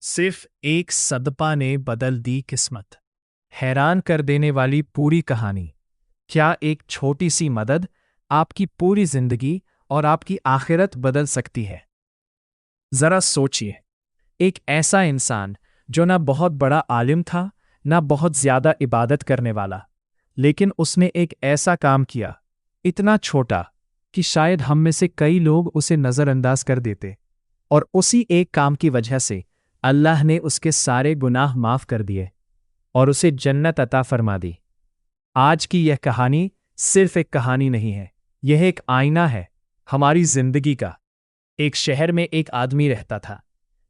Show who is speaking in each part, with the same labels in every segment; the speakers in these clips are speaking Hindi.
Speaker 1: सिर्फ एक सदपा ने बदल दी किस्मत। हैरान कर देने वाली पूरी कहानी। क्या एक छोटी सी मदद आपकी पूरी जिंदगी और आपकी आखिरत बदल सकती है? जरा सोचिए, एक ऐसा इंसान जो ना बहुत बड़ा आलिम था, ना बहुत ज्यादा इबादत करने वाला, लेकिन उसने एक ऐसा काम किया, इतना छोटा कि शायद हम में से कई लोग उसे नजरअंदाज कर देते। और उसी एक काम की वजह से अल्लाह ने उसके सारे गुनाह माफ कर दिए और उसे जन्नत अता फरमा दी। आज की यह कहानी सिर्फ एक कहानी नहीं है, यह एक आईना है हमारी जिंदगी का। एक शहर में एक आदमी रहता था।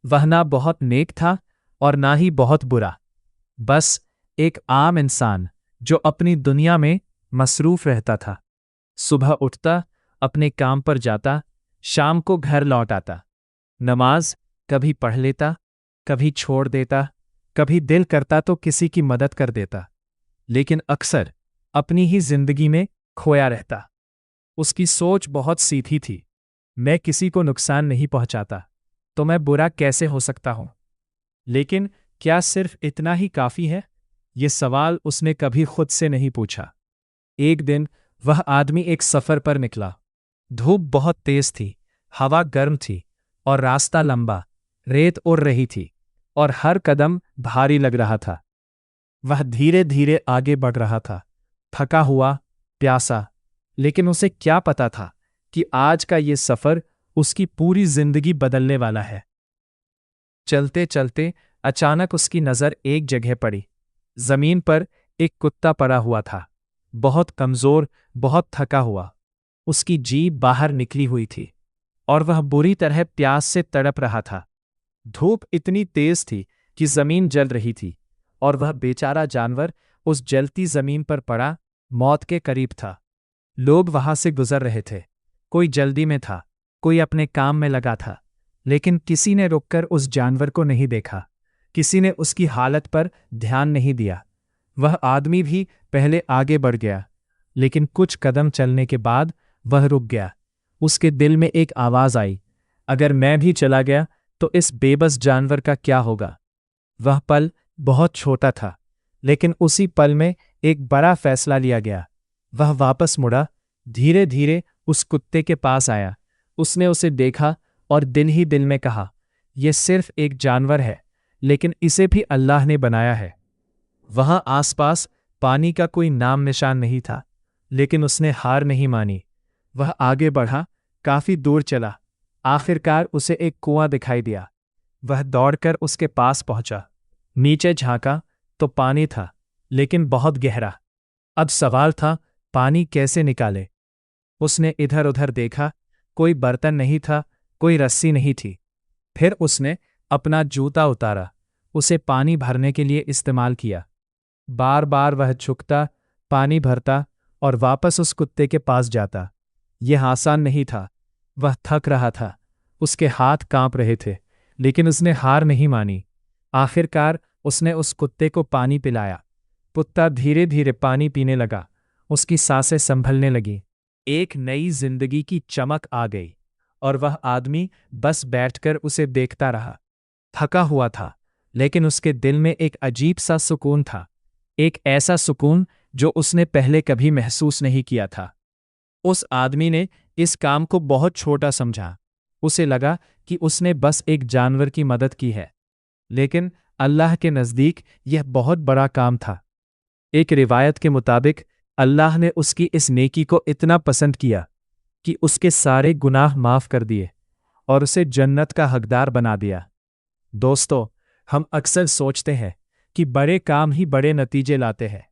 Speaker 1: वह ना बहुत नेक था और ना ही बहुत बुरा, बस एक आम इंसान जो अपनी दुनिया में मसरूफ रहता था। सुबह उठता, अपने काम पर जाता, शाम को घर लौट आता। नमाज कभी पढ़ लेता, कभी छोड़ देता, कभी दिल करता तो किसी की मदद कर देता, लेकिन अक्सर अपनी ही जिंदगी में खोया रहता। उसकी सोच बहुत सीधी थी, मैं किसी को नुकसान नहीं पहुंचाता, तो मैं बुरा कैसे हो सकता हूं? लेकिन क्या सिर्फ इतना ही काफी है? ये सवाल उसने कभी खुद से नहीं पूछा। एक दिन वह आदमी एक सफर पर निकला। धूप बहुत तेज थी, हवा गर्म थी और रास्ता लंबा, रेत उड़ रही थी और हर कदम भारी लग रहा था। वह धीरे धीरे आगे बढ़ रहा था, थका हुआ, प्यासा, लेकिन उसे क्या पता था कि आज का ये सफर उसकी पूरी जिंदगी बदलने वाला है। चलते चलते अचानक उसकी नजर एक जगह पड़ी। जमीन पर एक कुत्ता पड़ा हुआ था, बहुत कमजोर, बहुत थका हुआ। उसकी जीभ बाहर निकली हुई थी और वह बुरी तरह प्यास से तड़प रहा था। धूप इतनी तेज थी कि जमीन जल रही थी और वह बेचारा जानवर उस जलती जमीन पर पड़ा, मौत के करीब था। लोग वहां से गुजर रहे थे, कोई जल्दी में था, कोई अपने काम में लगा था, लेकिन किसी ने रुककर उस जानवर को नहीं देखा, किसी ने उसकी हालत पर ध्यान नहीं दिया। वह आदमी भी पहले आगे बढ़ गया, लेकिन कुछ कदम चलने के बाद वह रुक गया। उसके दिल में एक आवाज आई, अगर मैं भी चला गया तो इस बेबस जानवर का क्या होगा? वह पल बहुत छोटा था, लेकिन उसी पल में एक बड़ा फैसला लिया गया। वह वापस मुड़ा, धीरे धीरे उस कुत्ते के पास आया। उसने उसे देखा और दिल ही दिल में कहा, यह सिर्फ एक जानवर है, लेकिन इसे भी अल्लाह ने बनाया है। वहां आसपास पानी का कोई नाम निशान नहीं था, लेकिन उसने हार नहीं मानी। वह आगे बढ़ा, काफी दूर चला। आखिरकार उसे एक कुआं दिखाई दिया। वह दौड़कर उसके पास पहुंचा। नीचे झांका तो पानी था, लेकिन बहुत गहरा। अब सवाल था, पानी कैसे निकाले? उसने इधर उधर देखा, कोई बर्तन नहीं था, कोई रस्सी नहीं थी। फिर उसने अपना जूता उतारा, उसे पानी भरने के लिए इस्तेमाल किया। बार बार वह झुकता, पानी भरता और वापस उस कुत्ते के पास जाता। यह आसान नहीं था, वह थक रहा था, उसके हाथ कांप रहे थे, लेकिन उसने हार नहीं मानी। आखिरकार उसने उस कुत्ते को पानी पिलाया। कुत्ता धीरे धीरे पानी पीने लगा, उसकी सांसें संभलने लगी। एक नई जिंदगी की चमक आ गई और वह आदमी बस बैठकर उसे देखता रहा। थका हुआ था, लेकिन उसके दिल में एक अजीब सा सुकून था, एक ऐसा सुकून जो उसने पहले कभी महसूस नहीं किया था। उस आदमी ने इस काम को बहुत छोटा समझा। उसे लगा कि उसने बस एक जानवर की मदद की है, लेकिन अल्लाह के नज़दीक यह बहुत बड़ा काम था। एक रिवायत के मुताबिक अल्लाह ने उसकी इस नेकी को इतना पसंद किया कि उसके सारे गुनाह माफ कर दिए और उसे जन्नत का हकदार बना दिया। दोस्तों, हम अक्सर सोचते हैं कि बड़े काम ही बड़े नतीजे लाते हैं,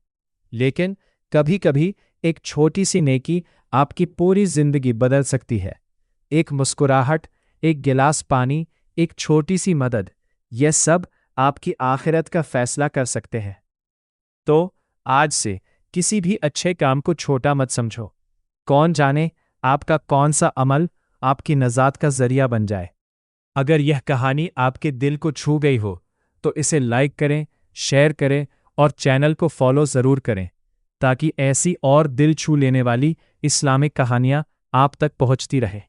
Speaker 1: लेकिन कभी कभी एक छोटी सी नेकी आपकी पूरी जिंदगी बदल सकती है। एक मुस्कुराहट, एक गिलास पानी, एक छोटी सी मदद, यह सब आपकी आखिरत का फैसला कर सकते हैं। तो आज से किसी भी अच्छे काम को छोटा मत समझो। कौन जाने आपका कौन सा अमल आपकी नजात का जरिया बन जाए। अगर यह कहानी आपके दिल को छू गई हो तो इसे लाइक करें, शेयर करें और चैनल को फॉलो ज़रूर करें, ताकि ऐसी और दिल छू लेने वाली इस्लामिक कहानियाँ आप तक पहुँचती रहे।